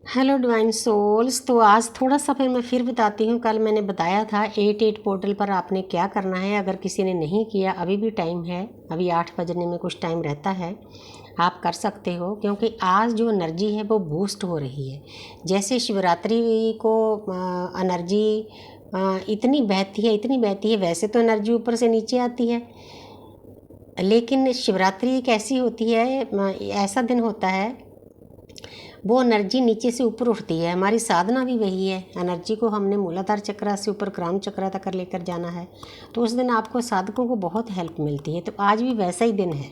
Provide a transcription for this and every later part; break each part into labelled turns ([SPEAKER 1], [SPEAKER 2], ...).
[SPEAKER 1] Hello divine souls. तो आज थोड़ा सा फिर मैं बताती हूँ। कल मैंने बताया था 88 पोर्टल पर आपने क्या करना है। अगर किसी ने नहीं किया, अभी भी टाइम है, अभी 8 बजने में कुछ टाइम रहता है, आप कर सकते हो। क्योंकि आज जो एनर्जी है वो बूस्ट हो रही है। जैसे शिवरात्रि को एनर्जी इतनी बहती है, वैसे तो एनर्जी ऊपर से नीचे आती है, लेकिन शिवरात्रि एक ऐसी होती है, ऐसा दिन होता है, वो एनर्जी नीचे से ऊपर उठती है। हमारी साधना भी वही है। एनर्जी को हमने मूलाधार चक्र से ऊपर क्राउन चक्र तक लेकर जाना है, तो उस दिन आपको साधकों को बहुत हेल्प मिलती है। तो आज भी वैसा ही दिन है।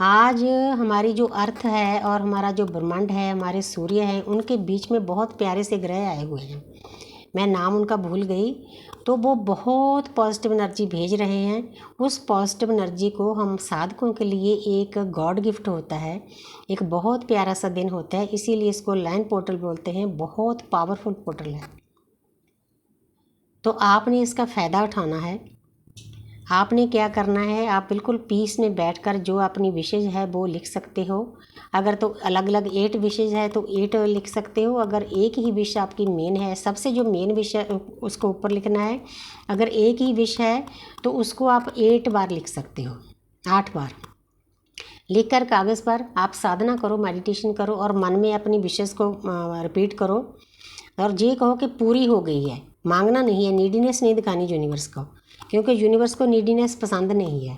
[SPEAKER 1] आज हमारी जो अर्थ है और हमारा जो ब्रह्मांड है, हमारे सूर्य हैं, उनके बीच में बहुत प्यारे से ग्रह आए हुए हैं। मैं नाम उनका भूल गई। तो वो बहुत पॉजिटिव एनर्जी भेज रहे हैं। उस पॉजिटिव एनर्जी को हम साधकों के लिए एक गॉड गिफ्ट होता है, एक बहुत प्यारा सा दिन होता है। इसीलिए इसको लाइन पोर्टल बोलते हैं। बहुत पावरफुल पोर्टल है, तो आपने इसका फ़ायदा उठाना है। आपने क्या करना है, आप बिल्कुल पीस में बैठकर जो अपनी विशेष है वो लिख सकते हो। अगर तो अलग अलग 8 विशेष है तो 8 लिख सकते हो। अगर एक ही विश आपकी मेन है, सबसे जो मेन विश है उसको ऊपर लिखना है। अगर एक ही विश है तो उसको आप 8 बार लिख सकते हो, 8 बार लिखकर कागज़ पर आप साधना करो, मेडिटेशन करो और मन में अपनी विशेष को रिपीट करो और ये कहो कि पूरी हो गई है। मांगना नहीं है, नीडीनेस नहीं दिखानी यूनिवर्स को, क्योंकि यूनिवर्स को नीडीनेस पसंद नहीं है।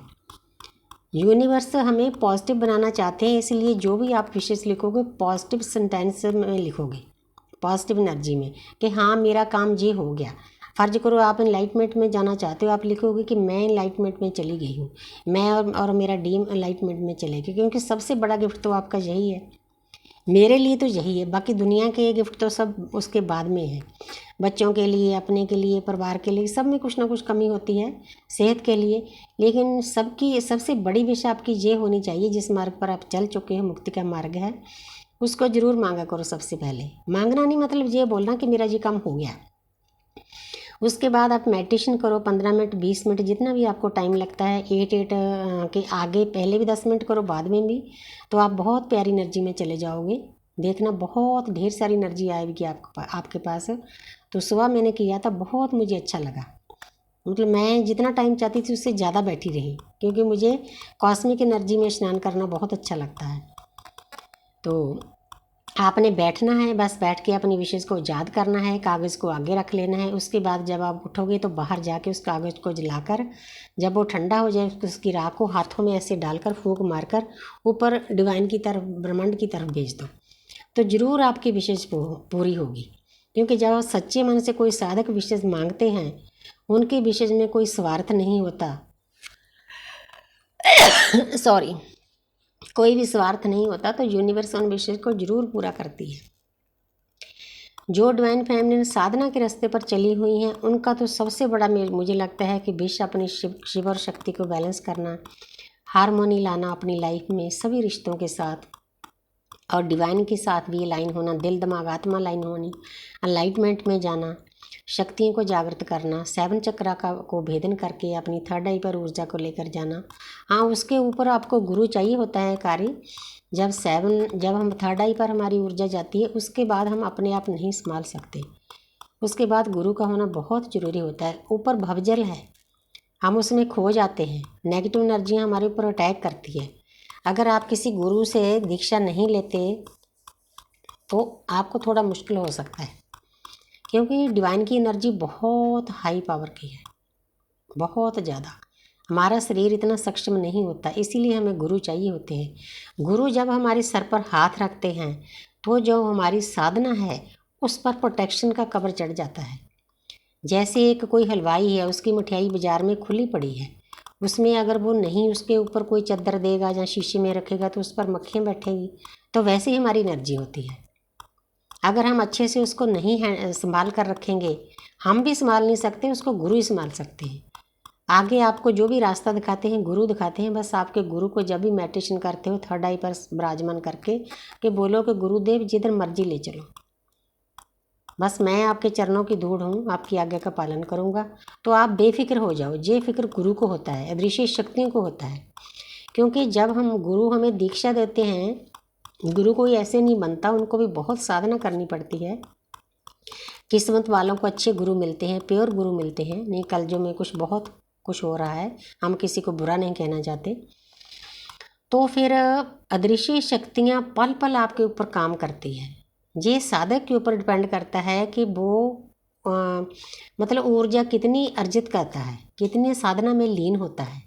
[SPEAKER 1] यूनिवर्स हमें पॉजिटिव बनाना चाहते हैं, इसलिए जो भी आप विशेष लिखोगे पॉजिटिव सेंटेंस में लिखोगे, पॉजिटिव एनर्जी में, कि हाँ मेरा काम ये हो गया। फ़र्ज करो आप एनलाइटमेंट में जाना चाहते हो, आप लिखोगे कि मैं एनलाइटमेंट में चली गई हूँ, मैं और मेरा टीम एनलाइटमेंट में चले गए। क्योंकि सबसे बड़ा गिफ्ट तो आपका यही है, मेरे लिए तो यही है। बाकी दुनिया के गिफ्ट तो सब उसके बाद में है। बच्चों के लिए, अपने के लिए, परिवार के लिए, सब में कुछ ना कुछ कमी होती है, सेहत के लिए। लेकिन सबकी सबसे बड़ी विश आपकी ये होनी चाहिए, जिस मार्ग पर आप चल चुके हो, मुक्ति का मार्ग है, उसको ज़रूर मांगा करो। सबसे पहले मांगना नहीं मतलब ये बोलना कि मेरा ये काम हो गया। उसके बाद आप मेडिटेशन करो 15 मिनट, 20 मिनट, जितना भी आपको टाइम लगता है। 8 के आगे पहले भी 10 मिनट करो, बाद में भी, तो आप बहुत प्यारी एनर्जी में चले जाओगे। देखना बहुत ढेर सारी एनर्जी आएगी आपके पास। तो सुबह मैंने किया था, बहुत मुझे अच्छा लगा। मतलब मैं जितना टाइम चाहती थी उससे ज़्यादा बैठी रही, क्योंकि मुझे कॉस्मिक एनर्जी में स्नान करना बहुत अच्छा लगता है। तो आपने बैठना है, बस बैठ के अपनी विशेष को याद करना है, कागज़ को आगे रख लेना है। उसके बाद जब आप उठोगे तो बाहर जाके उस कागज़ को जलाकर, जब वो ठंडा हो जाए, उसकी राख को हाथों में ऐसे डालकर फूंक मारकर ऊपर डिवाइन की तरफ, ब्रह्मांड की तरफ भेज दो, तो ज़रूर आपकी विशेष पूरी होगी। क्योंकि जब सच्चे मन से कोई साधक विशेष मांगते हैं, उनके विशेष में कोई स्वार्थ नहीं होता। सॉरी, कोई भी स्वार्थ नहीं होता, तो यूनिवर्स उन विशेष को जरूर पूरा करती है। जो डिवाइन फैमिली साधना के रास्ते पर चली हुई हैं, उनका तो सबसे बड़ा मुझे लगता है कि विश अपनी शिव और शक्ति को बैलेंस करना, हारमोनी लाना अपनी लाइफ में सभी रिश्तों के साथ, और डिवाइन के साथ भी लाइन होना, दिल दिमाग आत्मा लाइन होनी, एनलाइटमेंट में जाना, शक्तियों को जागृत करना, 7 चक्रा को भेदन करके अपनी थर्ड आई पर ऊर्जा को लेकर जाना। हाँ, उसके ऊपर आपको गुरु चाहिए होता है कार्य। जब हम थर्ड आई पर हमारी ऊर्जा जाती है, उसके बाद हम अपने आप नहीं संभाल सकते। उसके बाद गुरु का होना बहुत ज़रूरी होता है। ऊपर भवजल है, हम उसमें खो जाते हैं, नेगेटिव एनर्जियाँ हमारे ऊपर अटैक करती है। अगर आप किसी गुरु से दीक्षा नहीं लेते तो आपको थोड़ा मुश्किल हो सकता है, क्योंकि डिवाइन की एनर्जी बहुत हाई पावर की है, बहुत ज़्यादा। हमारा शरीर इतना सक्षम नहीं होता, इसीलिए हमें गुरु चाहिए होते हैं। गुरु जब हमारे सर पर हाथ रखते हैं तो जो हमारी साधना है उस पर प्रोटेक्शन का कवर चढ़ जाता है। जैसे एक कोई हलवाई है, उसकी मिठाई बाज़ार में खुली पड़ी है, उसमें अगर वो नहीं उसके ऊपर कोई चादर देगा या शीशे में रखेगा तो उस पर मक्खियाँ बैठेंगी। तो वैसे ही हमारी एनर्जी होती है। अगर हम अच्छे से उसको नहीं संभाल कर रखेंगे, हम भी संभाल नहीं सकते, उसको गुरु ही संभाल सकते हैं। आगे आपको जो भी रास्ता दिखाते हैं गुरु दिखाते हैं। बस आपके गुरु को जब भी मेडिटेशन करते हो थर्ड आई पर विराजमान करके कि बोलो कि गुरुदेव जिधर मर्जी ले चलो, बस मैं आपके चरणों की धूड़ हूँ, आपकी आज्ञा का पालन करूँगा। तो आप बेफिक्र हो जाओ। ये फिक्र गुरु को होता है, अदृश्य शक्तियों को होता है। क्योंकि जब हम गुरु हमें दीक्षा देते हैं गुरु कोई ऐसे नहीं बनता, उनको भी बहुत साधना करनी पड़ती है। किस्मत वालों को अच्छे गुरु मिलते हैं, प्योर गुरु मिलते हैं। नहीं, कल जो में बहुत कुछ हो रहा है, हम किसी को बुरा नहीं कहना चाहते। तो फिर अदृश्य शक्तियाँ पल पल आपके ऊपर काम करती है। ये साधक के ऊपर डिपेंड करता है कि वो मतलब ऊर्जा कितनी अर्जित करता है, कितनी साधना में लीन होता है,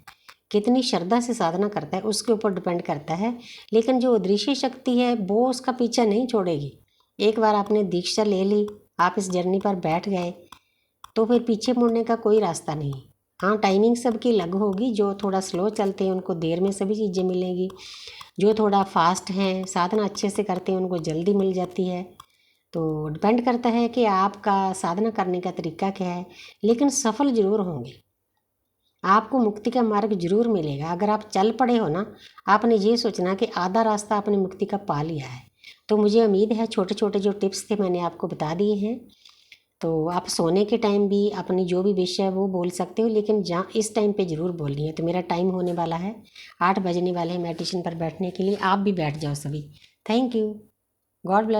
[SPEAKER 1] कितनी श्रद्धा से साधना करता है, उसके ऊपर डिपेंड करता है। लेकिन जो अदृश्य शक्ति है वो उसका पीछा नहीं छोड़ेगी। एक बार आपने दीक्षा ले ली, आप इस जर्नी पर बैठ गए, तो फिर पीछे मुड़ने का कोई रास्ता नहीं। हाँ, टाइमिंग सबकी अलग होगी। जो थोड़ा स्लो चलते हैं उनको देर में सभी चीज़ें मिलेंगी, जो थोड़ा फास्ट हैं, साधना अच्छे से करते हैं, उनको जल्दी मिल जाती है। तो डिपेंड करता है कि आपका साधना करने का तरीका क्या है, लेकिन सफल ज़रूर होंगे। आपको मुक्ति का मार्ग जरूर मिलेगा। अगर आप चल पड़े हो ना, आपने ये सोचना कि आधा रास्ता आपने मुक्ति का पा लिया है। तो मुझे उम्मीद है छोटे छोटे जो टिप्स थे मैंने आपको बता दिए हैं। तो आप सोने के टाइम भी अपनी जो भी विश है वो बोल सकते हो, लेकिन जहाँ इस टाइम पे ज़रूर बोलनी है। तो मेरा टाइम होने वाला है, 8 बजने वाले हैं मेडिटेशन पर बैठने के लिए। आप भी बैठ जाओ सभी। Thank you. God bless.